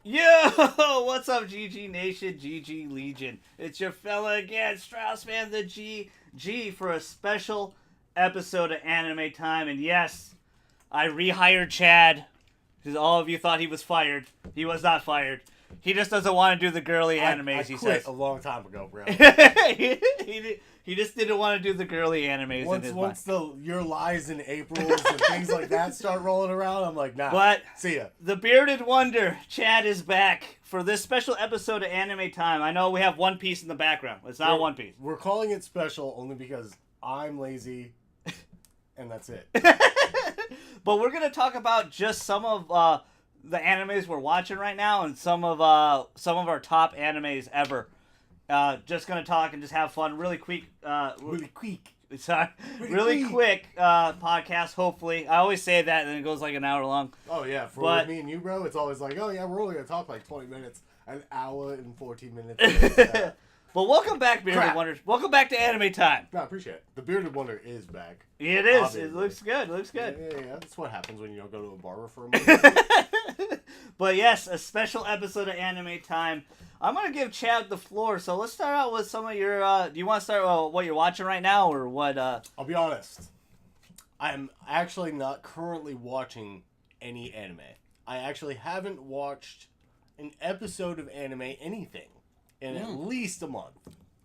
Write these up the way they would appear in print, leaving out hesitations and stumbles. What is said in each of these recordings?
Yo, what's up, GG Nation, GG Legion? It's your fella again, Straussman the GG, for a special episode of Anime Time. And yes, I rehired Chad, because all of you thought he was fired. He was not fired. He just doesn't want to do the girly animes, he quit says. a long time ago, bro. he just didn't want to do the girly animes in his Once mind. your lies in Aprils and things like that start rolling around, I'm like, nah. But see ya. the bearded wonder, Chad, is back for this special episode of Anime Time. I know we have One Piece in the background. It's not One Piece. We're calling it special only because I'm lazy, and that's it. But we're gonna talk about just some of the animes we're watching right now and some of our top animes ever. Just gonna talk and just have fun, really quick. Really quick. Sorry, really quick podcast. Hopefully, I always say that and then it goes like an hour long. Oh yeah, with me and you, bro, it's always like, oh yeah, we're only gonna talk like 20 minutes, an hour and 14 minutes. But welcome back, Bearded Wonders. Welcome back to Anime Time. No, I appreciate it. The Bearded Wonder is back. It is. Obviously. It looks good. It looks good. Yeah. That's what happens when you don't go to a barber for a month. But yes, a special episode of Anime Time. I'm going to give Chad the floor. So let's start out with some of your... do you want to start with what you're watching right now or what... I'll be honest. I'm actually not currently watching any anime. I actually haven't watched an episode of anime anything in at least a month.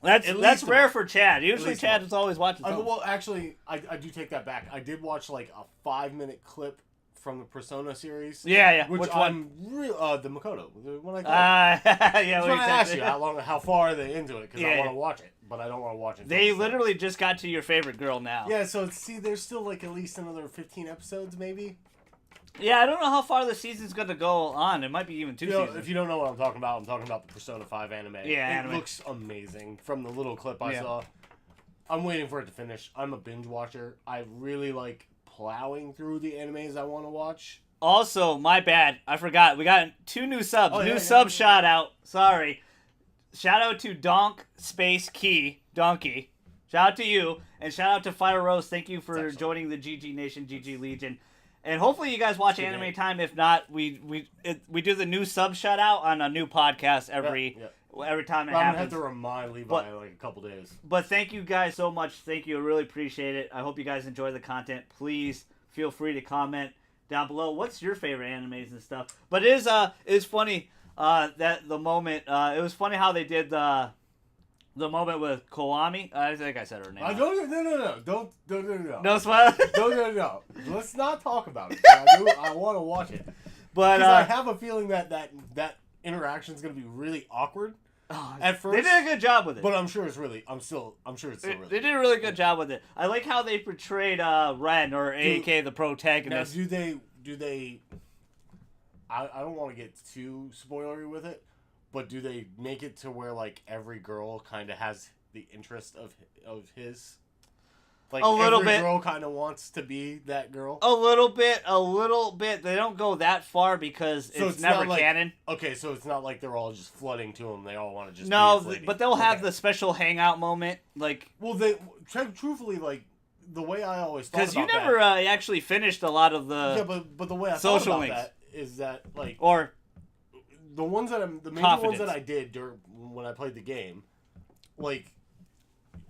That's rare for Chad. Usually Chad is always watching something. Well, actually, I do take that back. I did watch like a 5-minute clip from the Persona series. Yeah. Which one? The Makoto. The one I got. Yeah. I want to ask you how far are they into it because I want to watch it, but I don't want to watch it. They literally just got to your favorite girl now. Yeah. So there's still like at least another 15 episodes, maybe. Yeah, I don't know how far the season's going to go on. It might be even two seasons. If you don't know what I'm talking about the Persona 5 anime. Yeah, it looks amazing from the little clip I saw. I'm waiting for it to finish. I'm a binge watcher. I really like plowing through the animes I want to watch. Also, my bad. I forgot. We got 2 new subs. Sub shout out. Sorry. Shout out to Donk Space Key. Donkey. Shout out to you. And shout out to Fire Rose. Thank you for joining the GG Nation, GG Legion. And hopefully you guys watch Anime Time. If not, we do the new sub shout out on a new podcast every time it happens. I'm gonna have to remind Levi in like a couple days. But thank you guys so much. Thank you. I really appreciate it. I hope you guys enjoy the content. Please feel free to comment down below. What's your favorite animes and stuff? But it is funny that the moment. It was funny how they did the moment with Koami. I think I said her name. Don't. No spoiler. No. Let's not talk about it. I want to watch it, but I have a feeling that interaction is going to be really awkward at first. They did a good job with it, but I'm sure it's really. I'm sure it's still really. They did a really good job with it. I like how they portrayed Ren, or A.K.A. the protagonist. Now, do they? I don't want to get too spoilery with it. But do they make it to where like every girl kind of has the interest of his? Like a little every bit. Girl kind of wants to be that girl. A little bit. They don't go that far because it's never canon. Okay, so it's not like they're all just flooding to him. They all want to just but they'll have the special hangout moment. Like, well, they truthfully like the way I always thought about because you never actually finished a lot of the but the way I social thought about links. that is that like or. The major ones that I did when I played the game, like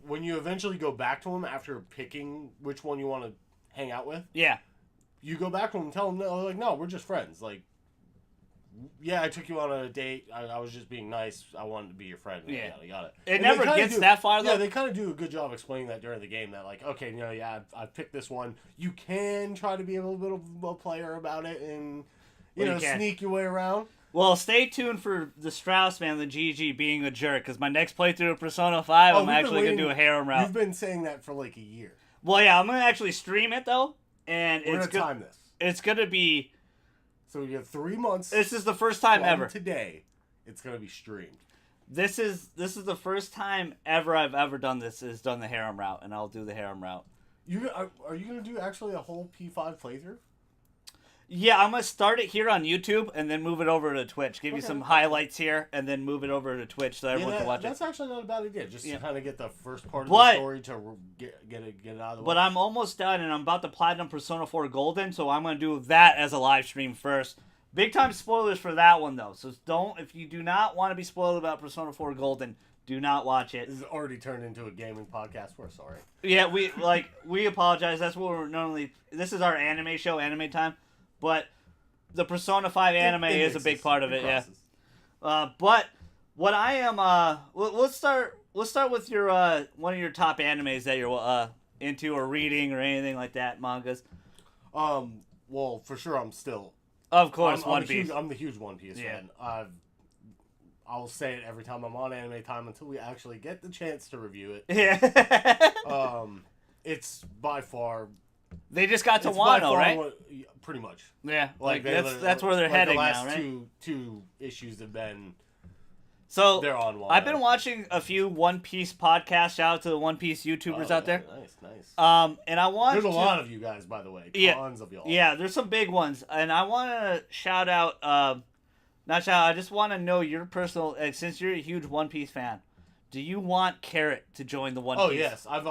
when you eventually go back to them after picking which one you want to hang out with, you go back to them and tell them no, we're just friends. Like, yeah, I took you on a date. I was just being nice. I wanted to be your friend. Yeah, got it. It never gets that far though. Yeah, they kind of do a good job explaining that during the game. That like, okay, I've picked this one. You can try to be a little bit of a player about it and sneak your way around. Well, stay tuned for the Straussman, the GG, being a jerk, because my next playthrough of Persona 5, I'm actually going to do a harem route. You've been saying that for like a year. Well, yeah, I'm going to actually stream it, though, and we're going to time this. It's going to be... So you have 3 months. This is the first time ever. Today, it's going to be streamed. This is the first time ever I've ever done this, is done the harem route, and I'll do the harem route. Are you going to do actually a whole P5 playthrough? Yeah, I'm going to start it here on YouTube and then move it over to Twitch. Give you some highlights here and then move it over to Twitch so everyone can watch it. That's actually not a bad idea. Just to kind of get the first part of the story to get it out of the way. But I'm almost done and I'm about to platinum Persona 4 Golden, so I'm going to do that as a live stream first. Big time spoilers for that one though. So if you do not want to be spoiled about Persona 4 Golden, do not watch it. This has already turned into a gaming podcast. We're sorry. Yeah, we apologize. That's what we're normally. This is our anime show, Anime Time, but the Persona 5 anime is a big part of it. Yeah. But what I am, let's start with your one of your top animes that you're into or reading or anything like that, mangas. Well, for sure, I'm still. Of course, One Piece. I'm the huge One Piece fan. I'll say it every time I'm on Anime Time until we actually get the chance to review it. Yeah. It's by far. They just got to Wano, right? Pretty much. Yeah, like that's where they're heading now, right? The last two issues have been. So they're on Wano. I've been watching a few One Piece podcasts. Shout out to the One Piece YouTubers out there. Nice. And I want. There's a lot of you guys, by the way. Tons of y'all. Yeah, there's some big ones, and I want to shout out. I just want to know your personal. Since you're a huge One Piece fan, do you want Carrot to join the One Piece? Oh yes, I've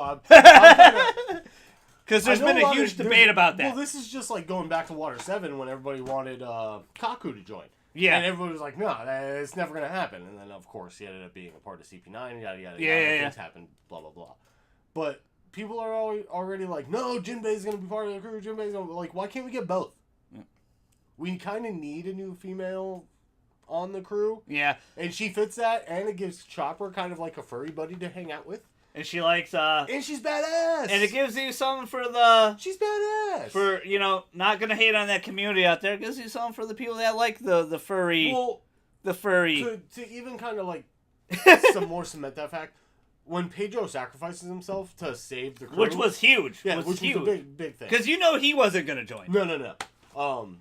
because there's been a huge debate about that. Well, this is just like going back to Water 7 when everybody wanted Kaku to join. Yeah. And everybody was like, no, it's never going to happen. And then, of course, he ended up being a part of CP9, yada, yada, yada. Things happened, blah, blah, blah. But people are already like, no, Jinbei's going to be part of the crew. Jinbei's going to... Like, why can't we get both? Yeah. We kind of need a new female on the crew. Yeah. And she fits that, and it gives Chopper kind of like a furry buddy to hang out with. And she likes, and she's badass! And it gives you something for the... She's badass! For, not gonna hate on that community out there. It gives you something for the people that like the furry... Well... The furry... To even kind of, like, some more cement that fact, when Pedro sacrifices himself to save the crew... Which was huge. Yeah, which was a big thing. Because he wasn't gonna join. No.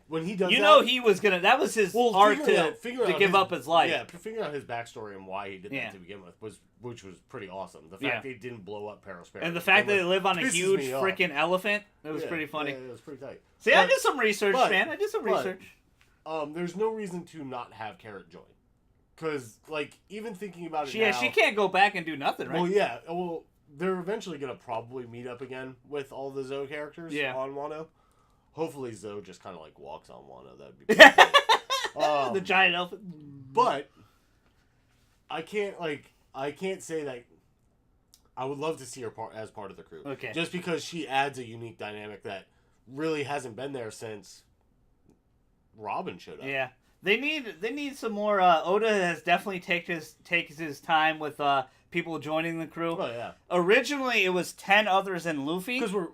When he does he was gonna... That was his arc to give up his life. Yeah, figuring out his backstory and why he did that to begin with, which was pretty awesome. The fact that he didn't blow up Perospero. And the fact that they live on a huge freaking elephant, it was pretty funny. Yeah, it was pretty tight. See, I did some research, man. I did some research. There's no reason to not have Carrot join. Because, like, even thinking about it now... Yeah, she can't go back and do nothing, right? Well, yeah. Well, they're eventually going to probably meet up again with all the Zoe characters on Wano. Hopefully Zoe just kind of, like, walks on Wano. That would be pretty cool. The giant elephant. But, I can't say that... I would love to see her as part of the crew. Okay. Just because she adds a unique dynamic that really hasn't been there since Robin showed up. Yeah. They need some more. Oda has definitely takes his time with people joining the crew. Oh yeah. Originally, it was 10 others and Luffy. Because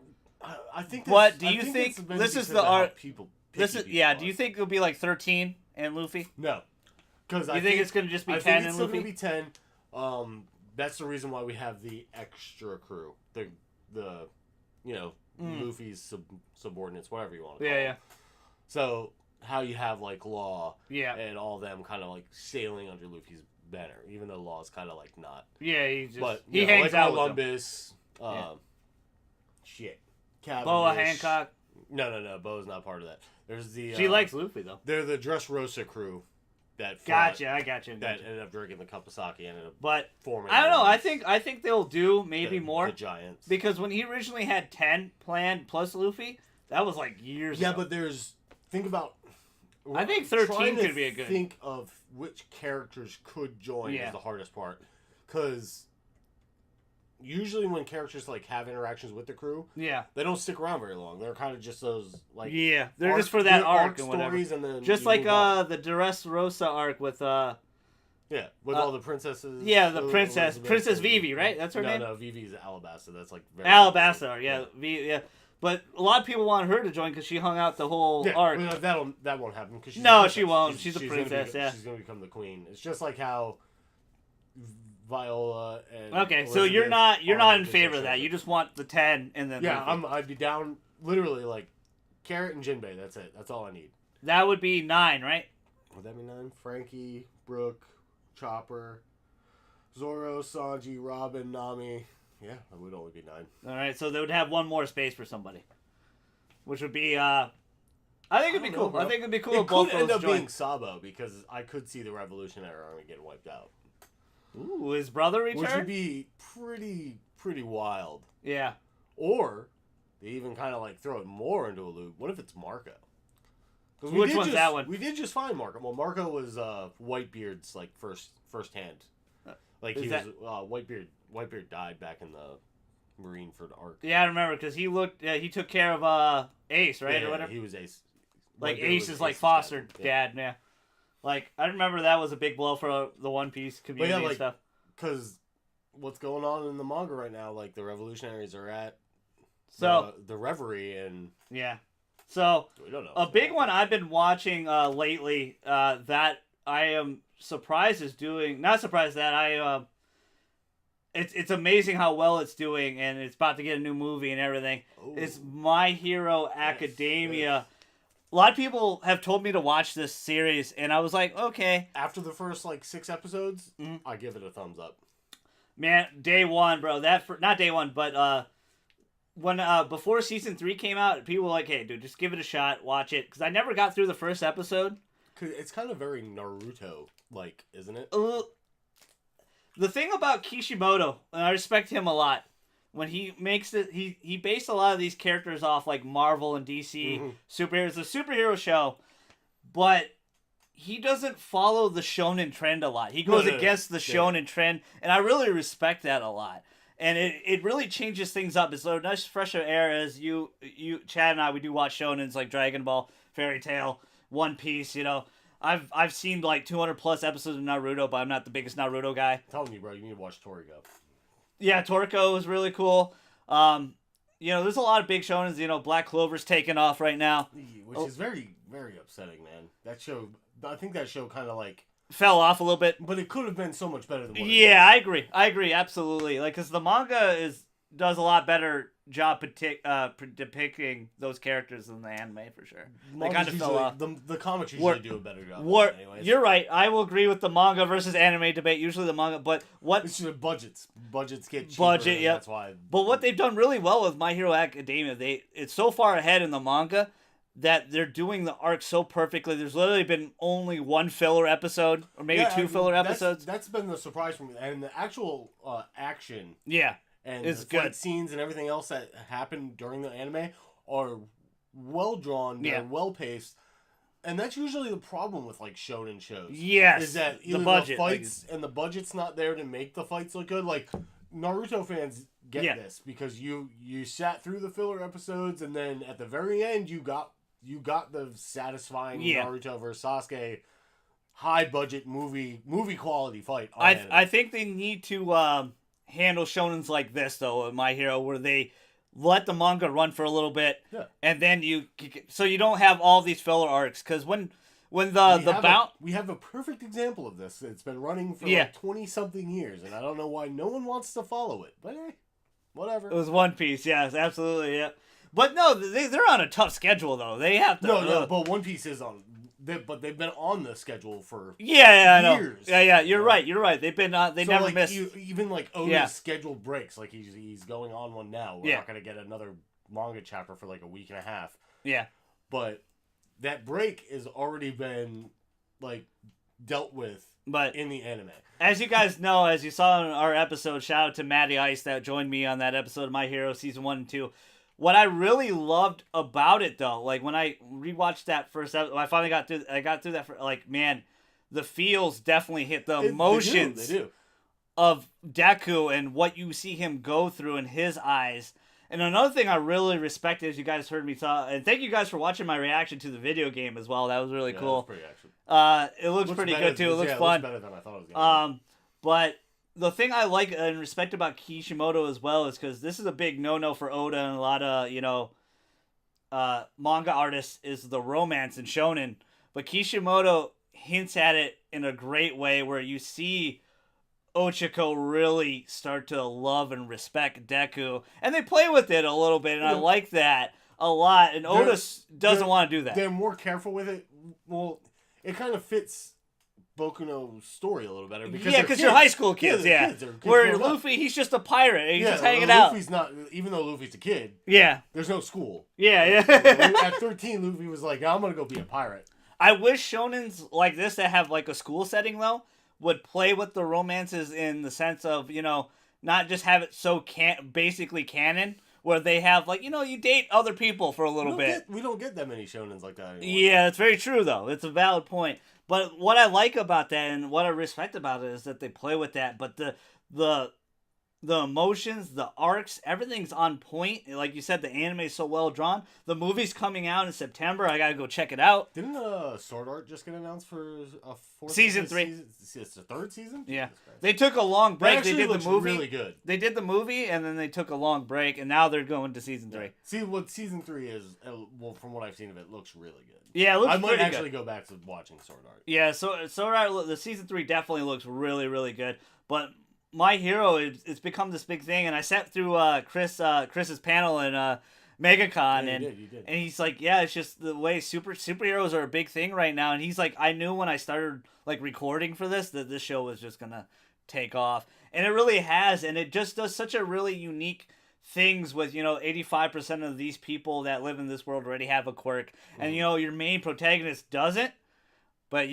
I think. What do you think? This is the art. People. Do you think it'll be like 13 and Luffy? No. Because I think it's going to just be 10 and Luffy. I think it's going to be 10. That's the reason why we have the extra crew. The Luffy's subordinates, whatever you want to call them. Yeah. So. How you have like Law and all them kind of like sailing under Luffy's banner, even though Law's kind of like not. Yeah, he hangs out with Columbus. Cavendish. Boa Hancock. No. Boa's not part of that. There's the. She likes Luffy though. They're the Dressrosa crew. I got you. That ended up drinking the cup of sake and ended up forming. I don't know. I think they'll do maybe more. The Giants. Because when he originally had 10 planned plus Luffy, that was like years ago. Yeah, but think about. I think 13 could be a good. Think of which characters could join is the hardest part, because usually when characters like have interactions with the crew, they don't stick around very long. They're kind of just those like they're just for that arc and whatever. And then just like the Dressrosa arc with all the princesses. Yeah, the Princess Vivi, right? That's her name. No, Vivi's Alabasta. That's like Alabasta. Yeah. But a lot of people want her to join because she hung out the whole arc. That won't happen. Cause she won't. She's a princess, She's going to become the queen. It's just like how Viola and Okay, so you're not in favor of that. You just want the 10 and then... Yeah, I'd be down literally like Carrot and Jinbei. That's it. That's all I need. That would be 9, right? Would that be 9? Frankie, Brooke, Chopper, Zoro, Sanji, Robin, Nami... Yeah, it would only be 9. All right, so they would have one more space for somebody, which would be. I think it'd be cool. I think it'd be cool. It could end up being Sabo because I could see the Revolutionary Army getting wiped out. Ooh, his brother return, which would be pretty wild. Yeah. Or they even kind of like throw it more into a loop. What if it's Marco? Which one's that one? We did just find Marco. Well, Marco was Whitebeard's like first hand. Like he was Whitebeard died back in the Marineford arc. Yeah, I remember because he looked. He took care of Ace, right, yeah, or whatever. He was Ace. Like Ace is like foster dad. Yeah. Like I remember that was a big blow for the One Piece community and stuff. Because what's going on in the manga right now? Like the revolutionaries are at the Reverie and yeah. So we don't know. A big one I've been watching lately that I am surprised is doing. Not surprised that I. It's amazing how well it's doing, and it's about to get a new movie and everything. Ooh. It's My Hero Academia. Yes. A lot of people have told me to watch this series, and I was like, okay. After the first 6 episodes, I give it a thumbs up. Man, day one, bro. Not day one, but when before season 3 came out, people were like, "Hey, dude, just give it a shot, watch it." Because I never got through the first episode. Cause it's kind of very Naruto-like, isn't it? The thing about Kishimoto, and I respect him a lot, when he makes it, he based a lot of these characters off like Marvel and DC superheroes. It's a superhero show, but he doesn't follow the shonen trend a lot. He goes against the shonen trend, and I really respect that a lot. And it really changes things up. It's a nice, fresher era. As you, Chad and I, we do watch shonens like Dragon Ball, Fairy Tail, One Piece. You know, I've seen like 200 plus episodes of Naruto, but I'm not the biggest Naruto guy. I'm telling you, bro, you need to watch Toriko. Yeah, Toriko is really cool. There's a lot of big shonens. You know, Black Clover's taking off right now, which is very, very upsetting, man. That show, I think that show kind of fell off a little bit, but it could have been so much better than what I agree, absolutely. Like, because the manga does a lot better job depicting those characters than the anime for sure. They kind of fell off. The comics usually do a better job. Anyways. You're right. I will agree with the manga versus anime debate. Usually the manga, but what? It's just budgets get cheaper. Yeah, that's why. But what they've done really well with My Hero Academia, it's so far ahead in the manga that they're doing the arc so perfectly. There's literally been only one filler episode, or maybe 2 filler episodes. That's been the surprise for me, and the actual action. Yeah. And the fight scenes and everything else that happened during the anime are well drawn, they're well paced, and that's usually the problem with shonen shows. Yes, is that either the fights and the budget's not there to make the fights look good. Like Naruto fans get this because you sat through the filler episodes, and then at the very end you got the satisfying Naruto versus Sasuke high budget movie quality fight. I think they need to handle shonens like this though, My Hero, where they let the manga run for a little bit, and then you don't have all these filler arcs. Because when we have a perfect example of this. It's been running for 20 something years, and I don't know why no one wants to follow it. But whatever. It was One Piece, yes, absolutely, yeah. But no, they're on a tough schedule though. They have to. No, but One Piece is on. But they've been on the schedule for I know. years. Yeah, you're right. They've been they never miss. Even Oda's scheduled breaks. Like he's going on one now. We're not gonna get another manga chapter for a week and a half. Yeah, but that break has already been dealt with. But in the anime, as you guys know, as you saw in our episode, shout out to Matty Ice that joined me on that episode of My Hero season 1 and 2. What I really loved about it, though, when I rewatched that first episode, I finally got through that. Man, the feels definitely hit the emotions they do. Of Deku and what you see him go through in his eyes. And another thing I really respected, as you guys heard me talk, and thank you guys for watching my reaction to the video game as well. That was really cool. It looks pretty good too. It looks fun. It looks better than I thought it was going to. But the thing I like and respect about Kishimoto as well is because this is a big no-no for Oda and a lot of, manga artists is the romance in shonen. But Kishimoto hints at it in a great way where you see Ochako really start to love and respect Deku. And they play with it a little bit, and I like that a lot. And Oda doesn't want to do that. They're more careful with it. Well, it kind of fits Boku no's story a little better because you're high school kids, kids where Luffy, he's just a pirate, he's just hanging Luffy's not, even though Luffy's a kid. Yeah, there's no school. Yeah. At 13, Luffy was like, "I'm gonna go be a pirate." I wish shonens like this that have a school setting though would play with the romances in the sense of not just have it so basically canon, where they have like you date other people for a little bit. We don't get that many shonens like that anymore. Yeah, it's very true though. It's a valid point. But what I like about that and what I respect about it is that they play with that. But the emotions, the arcs, everything's on point. Like you said, the anime is so well drawn. The movie's coming out in September. I gotta go check it out. Didn't Sword Art just get announced for a fourth season 3? It's the third season. Yeah, they took a long break. They did the movie. Really good. They did the movie and then they took a long break, and now they're going to season 3. See what season 3 is. Well, from what I've seen of it, looks really good. Yeah, it looks. I might actually go back to watching Sword Art. Yeah, so Sword Art, the season 3 definitely looks really, really good, but. My Hero, it's become this big thing, and I sat through Chris's panel in MegaCon, you did. And he's like, yeah, it's just the way superheroes are a big thing right now, and he's like, I knew when I started like recording for this that this show was just gonna take off, and it really has, and it just does such a really unique things with 85% of these people that live in this world already have a quirk, and your main protagonist doesn't, but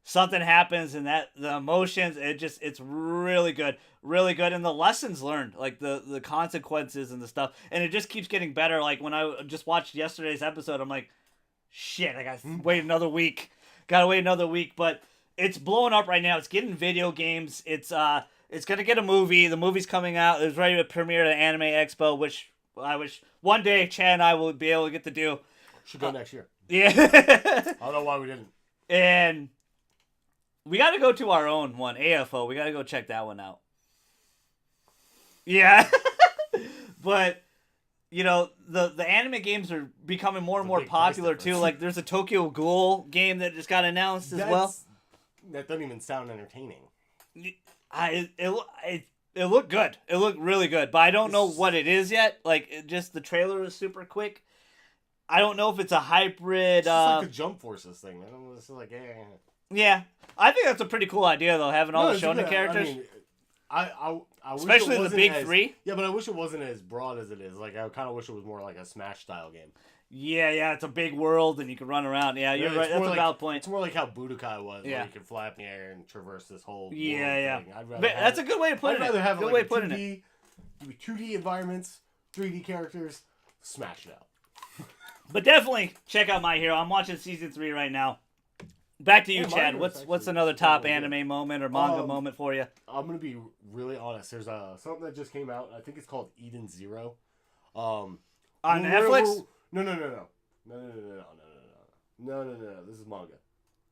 something happens and that the emotions, it's really good, and the lessons learned, like the consequences and the stuff, and it just keeps getting better. Like when I just watched yesterday's episode, I'm like, shit, I gotta wait another week, but it's blowing up right now. It's getting video games. It's gonna get a movie. The movie's coming out. It's ready to premiere at Anime Expo, which I wish one day Chad and I will be able to get to do. Should go next year. Yeah. I don't know why we didn't. And we got to go to our own one, AFO. We got to go check that one out. Yeah. But, the anime games are becoming more and more popular, too. Like, there's a Tokyo Ghoul game that just got announced as well. That doesn't even sound entertaining. It looked good. It looked really good. But I don't know what it is yet. Like, the trailer is super quick. I don't know if it's a hybrid... It's just like the Jump Forces thing. I don't know. It's like, Yeah, I think that's a pretty cool idea, though, having all the shonen characters. I wish especially it wasn't the big three. Yeah, but I wish it wasn't as broad as it is. Like, I kind of wish it was more like a Smash style game. Yeah, it's a big world and you can run around. Yeah, you're right. That's a valid point. It's more like how Budokai was, where you could fly up in the air and traverse this whole world thing. That's a good way to put it. I'd rather have good like way of putting it. 2D environments, 3D characters, smash it out. But definitely check out My Hero. I'm watching season 3 right now. Back to you, Chad. What's another top anime moment or manga moment for you? I'm gonna be really honest. There's something that just came out. I think it's called Eden Zero. On Netflix? No. This is manga.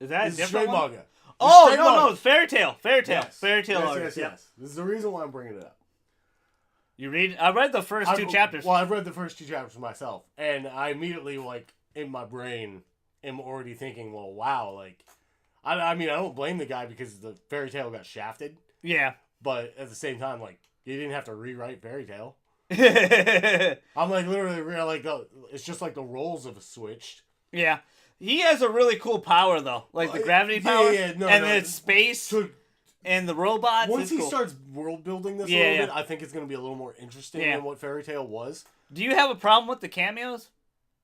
Is that this a different is manga? Oh no, it's Fairy Tail. Yes. Fairy Tail artist. Yes. This is the reason why I'm bringing it up. You read? I read the first 2 chapters. Well, I've read the first 2 chapters myself, and I immediately, like, in my brain, am already thinking, well, wow, like, I mean, I don't blame the guy because the Fairy Tail got shafted. Yeah. But at the same time, like, you didn't have to rewrite Fairy Tail. I'm like, literally, like, it's just like the roles have switched. Yeah. He has a really cool power, though. Like, the gravity power. Yeah, and then it's space. And the robots. Once he starts world building this a little bit, I think it's going to be a little more interesting than what Fairy Tail was. Do you have a problem with the cameos?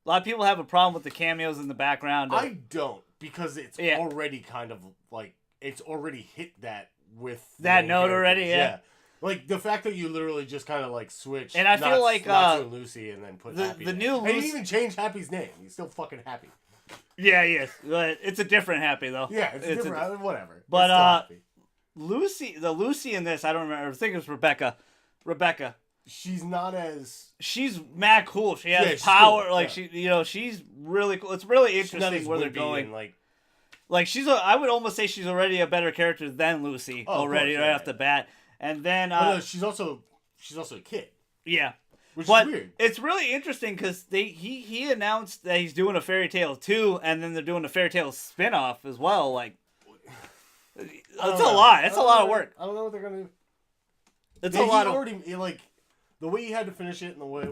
A lot of people have a problem with the cameos in the background. I don't, because it's already kind of like, it's already hit that with that note already. Yeah. Like the fact that you literally just kind of like switch. And I feel like Natsu and Lucy, and then put Happy. The new Lucy, and he even changed Happy's name. He's still fucking Happy. Yeah, yes, but it's a different Happy though. Yeah, it's different. Whatever. But Lucy in this, I don't remember. I think it was Rebecca. She's not as... She's mad cool. She has power. Cool. Like, she's really cool. It's really interesting where they're going. Like she's I would almost say she's already a better character than Lucy already right off the bat. And then... no, she's also a kid. Yeah. Which is weird. It's really interesting because he announced that he's doing a Fairy Tail 2, and then they're doing a Fairy Tail spin-off as well. Like... It's a lot. It's a lot of work. I don't know what they're gonna do. It's a lot. Like the way he had to finish it, and the way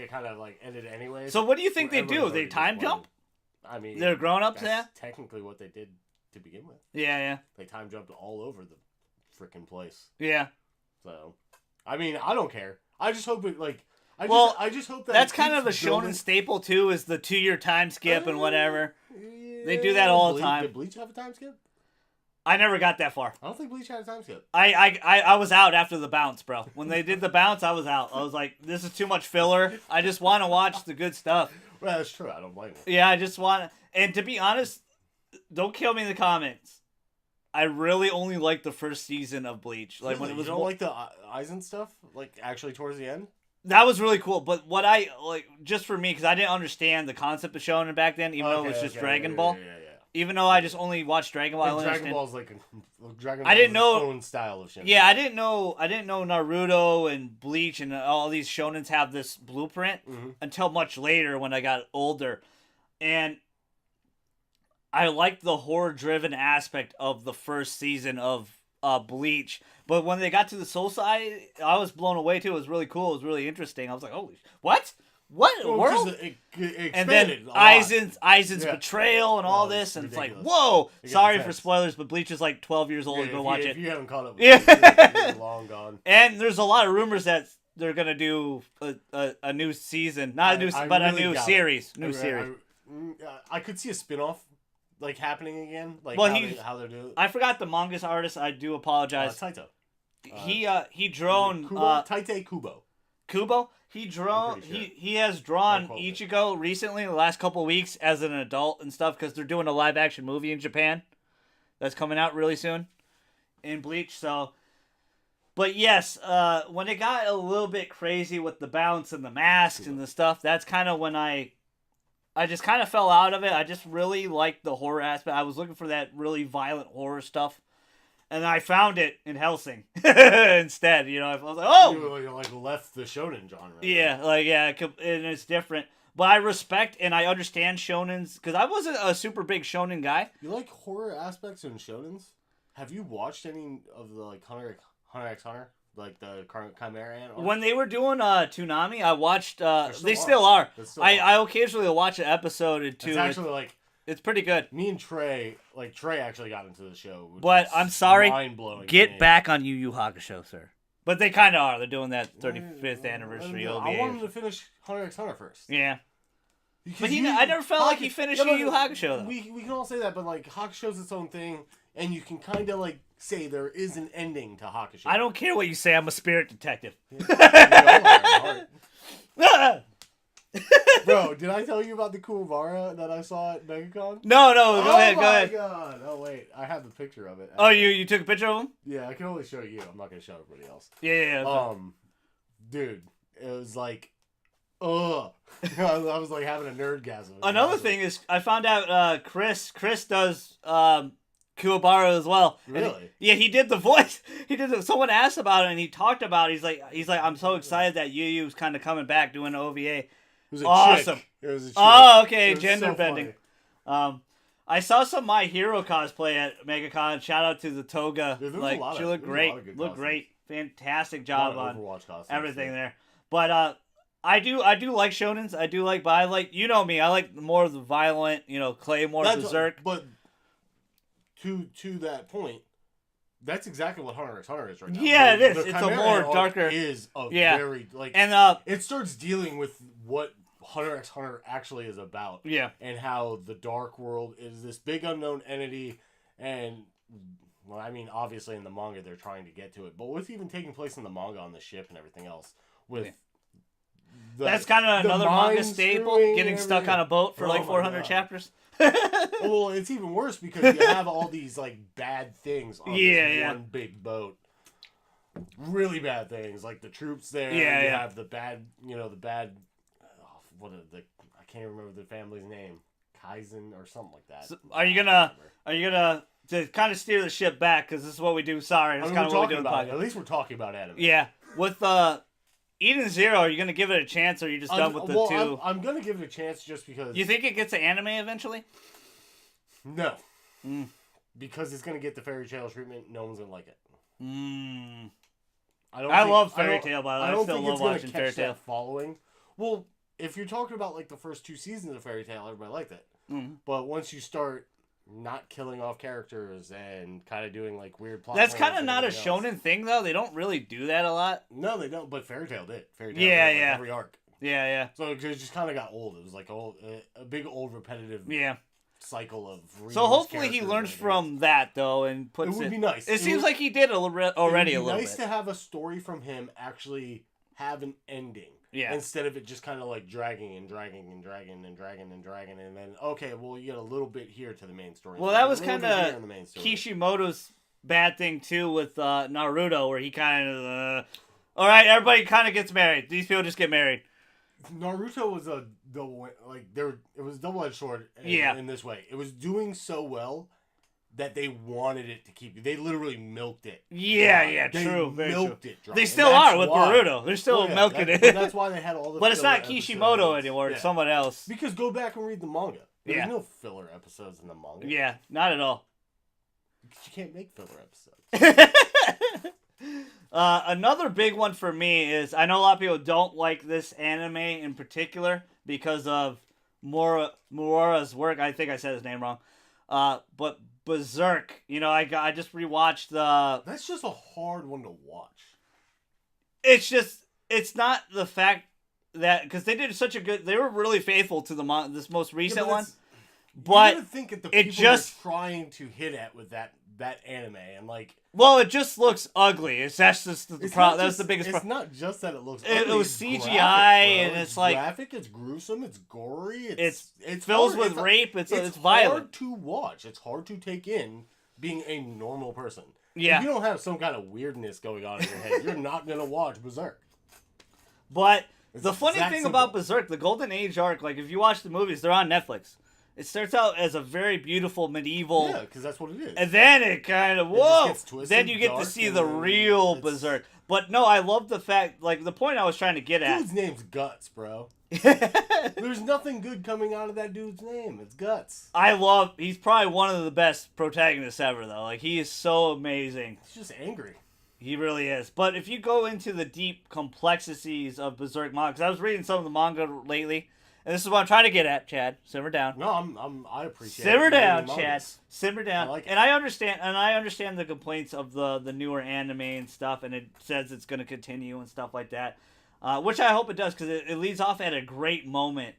it kind of like ended anyway. So what do you think they do? They time jump? I mean, they're grown ups. That's technically what they did to begin with. Yeah. They time jumped all over the freaking place. Yeah. So, I mean, I don't care. I just hope it like. I just hope that that's kind of a shonen staple too. Is the 2-year time skip and whatever. They do that all the time. Did Bleach have a time skip? I never got that far. I don't think Bleach had a time skip. I was out after the bounce, bro. When they did the bounce, I was out. I was like, this is too much filler. I just want to watch the good stuff. Well, that's true. I don't blame you. Yeah, I just want... And to be honest, don't kill me in the comments. I really only liked the first season of Bleach. Like, when it was... You don't like the Aizen stuff? Like, actually towards the end? That was really cool. But what I... Like, just for me, because I didn't understand the concept of Shonen back then, even though it was just Dragon Ball. Yeah. Even though I just only watched Dragon Ball, Dragon Ball's like Dragon Ball's I didn't know own style of shonen. Yeah, I didn't know Naruto and Bleach and all these shonens have this blueprint until much later when I got older, and I liked the horror-driven aspect of the first season of Bleach. But when they got to the Soul side, I was blown away too. It was really cool. It was really interesting. I was like, "Holy, what? What world?" It and then Aizen's betrayal and all this, and ridiculous. It's like, whoa! Sorry for spoilers, but Bleach is like 12 years old. Go watch it. If you haven't caught up, you're long gone. And there's a lot of rumors that they're gonna do a new season, not a new, but a new series. I could see a spinoff like happening again. Like how they're doing. I forgot the manga's artist. I do apologize. Taito. He drawn Tite Kubo. Kubo. He has drawn Ichigo recently, the last couple of weeks, as an adult and stuff, because they're doing a live action movie in Japan that's coming out really soon in Bleach. So, but yes, when it got a little bit crazy with the bounce and the masks and the stuff, that's kind of when I just kind of fell out of it. I just really liked the horror aspect. I was looking for that really violent horror stuff. And I found it in Hellsing instead. You know, I was like, "Oh, you like left the shonen genre." Yeah, and it's different. But I respect and I understand shonens because I wasn't a super big shonen guy. You like horror aspects in shonens? Have you watched any of the like Hunter x Hunter, like the Chimera Ant? When they were doing Toonami, I watched. They still are. I occasionally watch an episode or two. It's actually like. It's pretty good. Me and Trey actually got into the show. But I'm sorry. Get back on Yu Yu Hakusho, sir. But they kind of are. They're doing that 35th anniversary OVA. I wanted to finish Hunter x Hunter first. Yeah. But I never felt like he finished Yu Yu Hakusho, though. We can all say that, but like Hakusho's its own thing, and you can kind of like say there is an ending to Hakusho. I don't care what you say. I'm a spirit detective. Bro, did I tell you about the Kuwabara that I saw at MegaCon? No, go ahead. Oh my god! Oh wait, I have the picture of it. Oh, you took a picture of him? Yeah, I can only show you. I'm not gonna show everybody else. Yeah. Dude, it was like, ugh. I was like having a nerdgasm. Another thing is, I found out Chris does Kuwabara as well. Really? He did the voice. Someone asked about it, and he talked about it. He's like, I'm so excited that Yu Yu's kind of coming back doing an OVA. It was awesome. It was a chick. Oh, okay, gender bending. I saw some My Hero cosplay at MegaCon. Shout out to the Toga. Dude, she looked great. Looked great. Fantastic job on everything there. But I do like shonens. But I like, you know me. I like more of the violent, Claymore, Berserk. But to that point, that's exactly what Hunter x Hunter is right now. Yeah, it is. It's a more darker. Very like, and it starts dealing with what Hunter x Hunter actually is about. Yeah, and how the Dark World is this big unknown entity, and well, I mean, obviously in the manga they're trying to get to it, but what's even taking place in the manga on the ship and everything else with. That's kind of another manga staple, getting stuck on a boat for 400 chapters. Well, it's even worse because you have all these like bad things on this one big boat. Really bad things, like the troops there. You have the bad, what are I can't remember the family's name, Kaizen or something like that. So are you gonna to kind of steer the ship back, because this is what we do? Sorry, that's kind of what we do. At least we're talking about anime. Yeah, with Eden Zero, are you going to give it a chance, or are you just done with the two? I'm going to give it a chance just because... You think it gets an anime eventually? No. Because it's going to get the Fairy Tail treatment, no one's going to like it. I love Fairy Tail, by the way. I still love watching Fairy Tail. Following. Well, if you're talking about like the first 2 seasons of Fairy Tail, everybody liked it. But once you start not killing off characters and kind of doing like weird plot. That's kind of not a shonen thing, though. They don't really do that a lot. No, they don't. But Fairy Tail did. Fairy Tail did, like, every arc. Yeah. So it just kind of got old. It was like a big old repetitive. Yeah. cycle of. So hopefully he learns from that though and puts it. Would be nice. It seems like he did already a little bit. Nice to have a story from him actually have an ending. Yeah. Instead of it just kind of like dragging and dragging and dragging and dragging and dragging, and then okay, well you get a little bit here to the main story. Well, that was kind of Kishimoto's bad thing too with Naruto, where he kind of, all right, everybody kind of gets married. These people just get married. Naruto was a double, it was double-edged sword. In this way, it was doing so well that they wanted it to keep. They literally milked it. Yeah, they true. Milked it dry. They still are with Naruto. They're still milking it. That's why they had all the. But it's not Kishimoto anymore. It's someone else. Because go back and read the manga. There's no filler episodes in the manga. Yeah, not at all. You can't make filler episodes. Another big one for me is, I know a lot of people don't like this anime in particular because of Mura's work. I think I said his name wrong. But Berserk, I just rewatched the. That's just a hard one to watch. It's not the fact that, because they did such a good, they were really faithful to this most recent one. But think that the people just trying to hit at with that anime and well, it just looks ugly. That's just the problem. That's the biggest problem. It's not just that it looks ugly. It was CGI graphic, and it's graphic, it's gruesome, it's gory, it's fills with rape, it's violent. Hard to watch. It's hard to take in being a normal person. Yeah. If you don't have some kind of weirdness going on in your head, you're not going to watch Berserk. But the funny thing about Berserk, the Golden Age arc, if you watch the movies, they're on Netflix. It starts out as a very beautiful medieval. Yeah, because that's what it is. And then it kind of, whoa! Then you get to see the real Berserk. But no, I love the fact, the point I was trying to get at. Dude's name's Guts, bro. There's nothing good coming out of that dude's name. It's Guts. He's probably one of the best protagonists ever, though. He is so amazing. He's just angry. He really is. But if you go into the deep complexities of Berserk manga, because I was reading some of the manga lately, and this is what I'm trying to get at, Chad. Simmer down. No, I appreciate it. Simmer down, Chad. Simmer down. I like it. And I understand the complaints of the newer anime and stuff, and it says it's going to continue and stuff like that, which I hope it does, because it leads off at a great moment.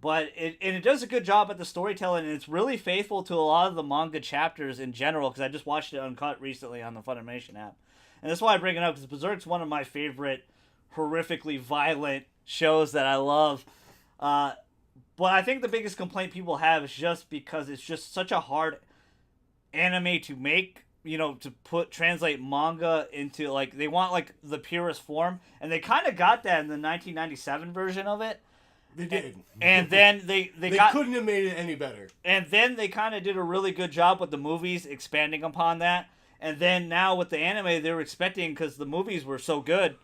But it does a good job at the storytelling, and it's really faithful to a lot of the manga chapters in general, because I just watched it uncut recently on the Funimation app. And that's why I bring it up, because Berserk's one of my favorite horrifically violent shows that I love. But I think the biggest complaint people have is just because it's just such a hard anime to make, to translate manga into, they want, the purest form. And they kind of got that in the 1997 version of it. They did. And then they couldn't have made it any better. And then they kind of did a really good job with the movies, expanding upon that. And then now with the anime, they were expecting, because the movies were so good,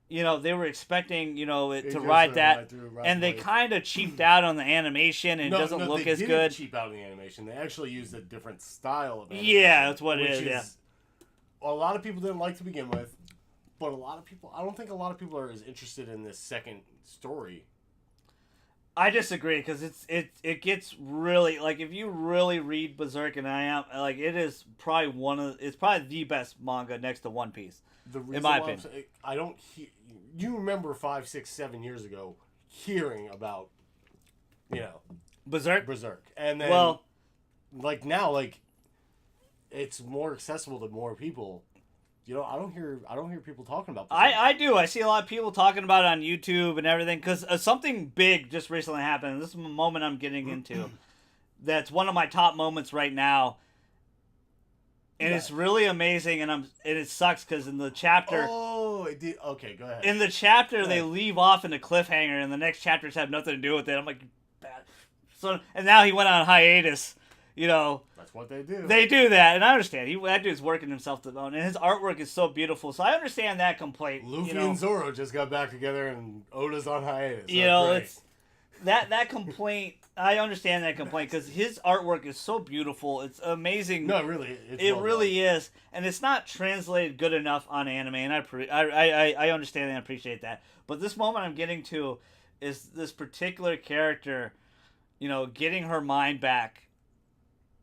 they were expecting, it to ride that, and they kind of cheaped out on the animation, and it doesn't look as good. They didn't cheap out on the animation. They actually used a different style of animation. Yeah, that's what it is, yeah. A lot of people didn't like to begin with, but I don't think a lot of people are as interested in this second story. I disagree, because it gets really, if you really read Berserk, and it is probably it's probably the best manga next to One Piece. In my opinion, I don't hear. You remember 5, 6, 7 years ago hearing about, Berserk, and then now, it's more accessible to more people. I don't hear people talking about Berserk. I do. I see a lot of people talking about it on YouTube and everything, because something big just recently happened. And this is a moment I'm getting into. That's one of my top moments right now. And it's really amazing, and it sucks because in the chapter. Oh, it did. Okay, go ahead. In the chapter, they leave off in a cliffhanger, and the next chapters have nothing to do with it. I'm like, bad. So, and now he went on hiatus. That's what they do. They do that, and I understand. That dude's working himself to the bone, and his artwork is so beautiful. So I understand that complaint. Luffy and Zoro just got back together, and Oda's on hiatus. It's that complaint. I understand that complaint because his artwork is so beautiful. It's amazing. No, really, it really is, and it's not translated good enough on anime. And I understand and appreciate that. But this moment I'm getting to is this particular character, getting her mind back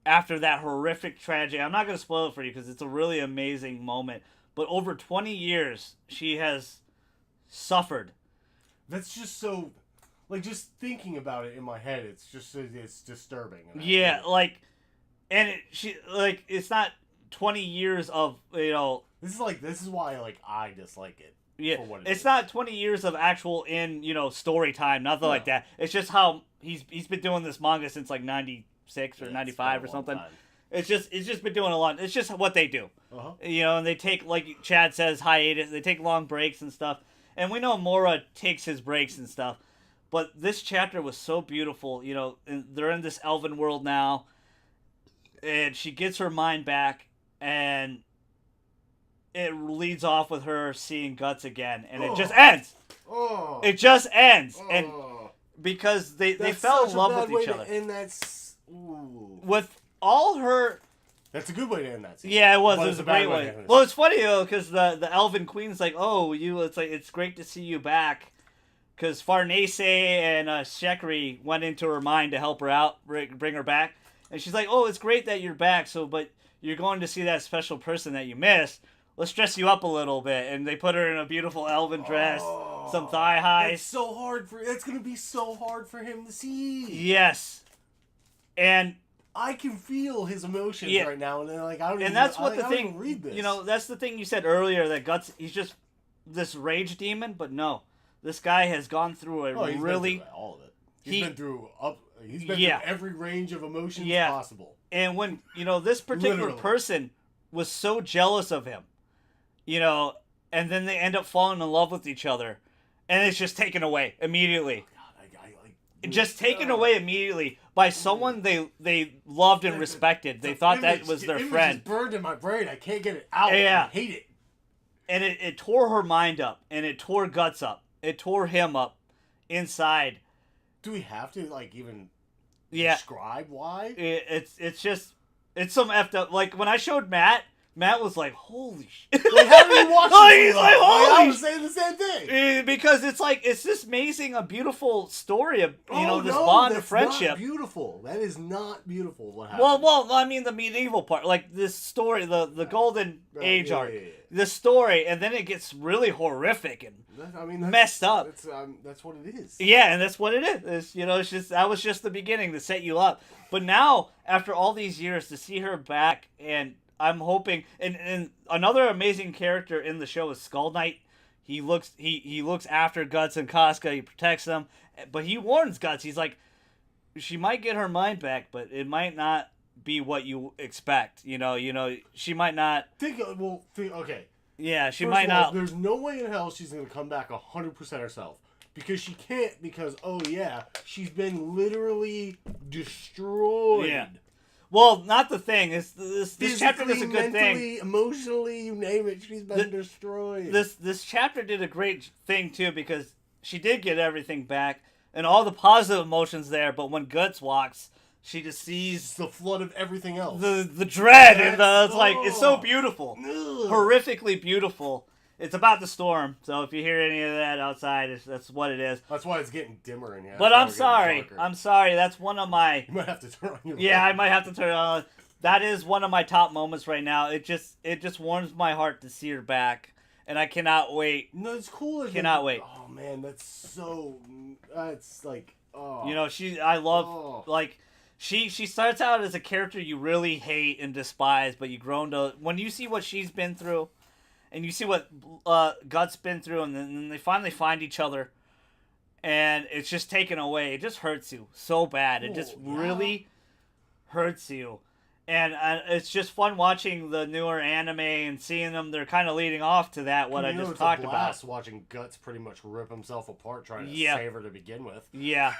after that horrific tragedy. I'm not going to spoil it for you because it's a really amazing moment. But over 20 years, she has suffered. That's just so. Like, just thinking about it in my head, it's disturbing. Yeah, like, and it's not 20 years of, This is why, like, I dislike it. Yeah, it's not 20 years of actual story time, nothing like that. It's just how he's been doing this manga since like 96 or 95 or something. Time. It's just been doing a lot. It's just what they do. Uh-huh. And they take, like Chad says, hiatus. They take long breaks and stuff. And we know Mora takes his breaks and stuff. But this chapter was so beautiful. And they're in this elven world now. And she gets her mind back. And it leads off with her seeing Guts again. And it just ends. Oh. It just ends. Oh. And because they fell in love with each other. And that's... Ooh. With all her... That's a good way to end that scene. Yeah, it was. It was a great way. Well, it's funny though, because the Elven Queen's like, "Oh, it's great to see you back," because Farnese and Shekri went into her mind to help her out, bring her back, and she's like, "Oh, it's great that you're back. But you're going to see that special person that you missed. Let's dress you up a little bit." And they put her in a beautiful elven dress, some thigh highs. That's gonna be so hard for him to see. Yes, and. I can feel his emotions right now, and then, like, I don't. And even, that's I, what the I thing. Don't read this. That's the thing you said earlier, that Guts. He's just this rage demon, but no, this guy has gone through he's really been through all of it. He's been through every range of emotions possible. And when this particular person was so jealous of him, and then they end up falling in love with each other, and it's just taken away immediately. Just taken away immediately by someone they loved and respected. They thought that was their friend. It's burned in my brain. I can't get it out. Yeah. I hate it. And it tore her mind up, and it tore Guts up. It tore him up inside. Do we have to even describe why? It's some effed up. Like when I showed Matt was like, "Holy shit!" Like, how did you watch it? He's like, "Holy!" I was saying the same thing. Because it's this amazing, a beautiful story of this bond of friendship. Not beautiful. That is not beautiful. What happened? Well, I mean the medieval part, like this story, the golden age arc, the story, and then it gets really horrific and messed up. That's what it is. Yeah, and that's what it is. It's just that was just the beginning to set you up. But now, after all these years, to see her back and. I'm hoping, and another amazing character in the show is Skull Knight. He looks after Guts and Casca. He protects them, but he warns Guts. He's like, she might get her mind back, but it might not be what you expect. She might not. Okay. Yeah, she First might of all, not. There's no way in hell she's gonna come back 100% herself. Because she can't. Because she's been literally destroyed. Yeah. Well, not the thing. This chapter does a good mentally, emotionally, you name it, she's been destroyed. This chapter did a great thing, too, because she did get everything back, and all the positive emotions there, but when Guts walks, she just sees... It's the flood of everything else. The dread, and it's so beautiful. Ugh. Horrifically beautiful. It's about to storm, so if you hear any of that outside, that's what it is. That's why it's getting dimmer in here. But I'm sorry. That's one of my... You might have to turn on your light. Yeah, I might have to turn it on. That is one of my top moments right now. It just warms my heart to see her back, and I cannot wait. No, it's cool. Cannot wait. Oh man, that's like... Oh. She starts out as a character you really hate and despise, but you grown to... When you see what she's been through... And you see what Guts been through, and then they finally find each other, and it's just taken away. It just hurts you so bad. It just really hurts you. And it's just fun watching the newer anime and seeing them. They're kind of leading off to that, what I just talked about. It's a blast watching Guts pretty much rip himself apart trying to save her to begin with. Yeah.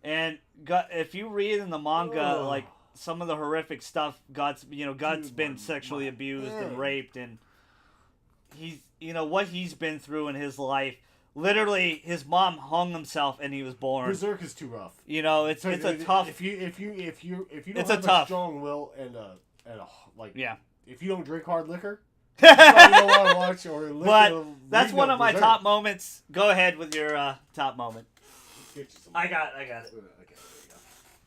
And if you read in the manga, some of the horrific stuff, Guts been sexually abused and raped, and... He's, what he's been through in his life. Literally, his mom hung himself and he was born. Berserk is too rough. It's a tough. If you don't have a strong will and if you don't drink hard liquor, you don't want to watch or liquor. But that's one of my top moments. Go ahead with your top moment. I got it. Okay, there you go.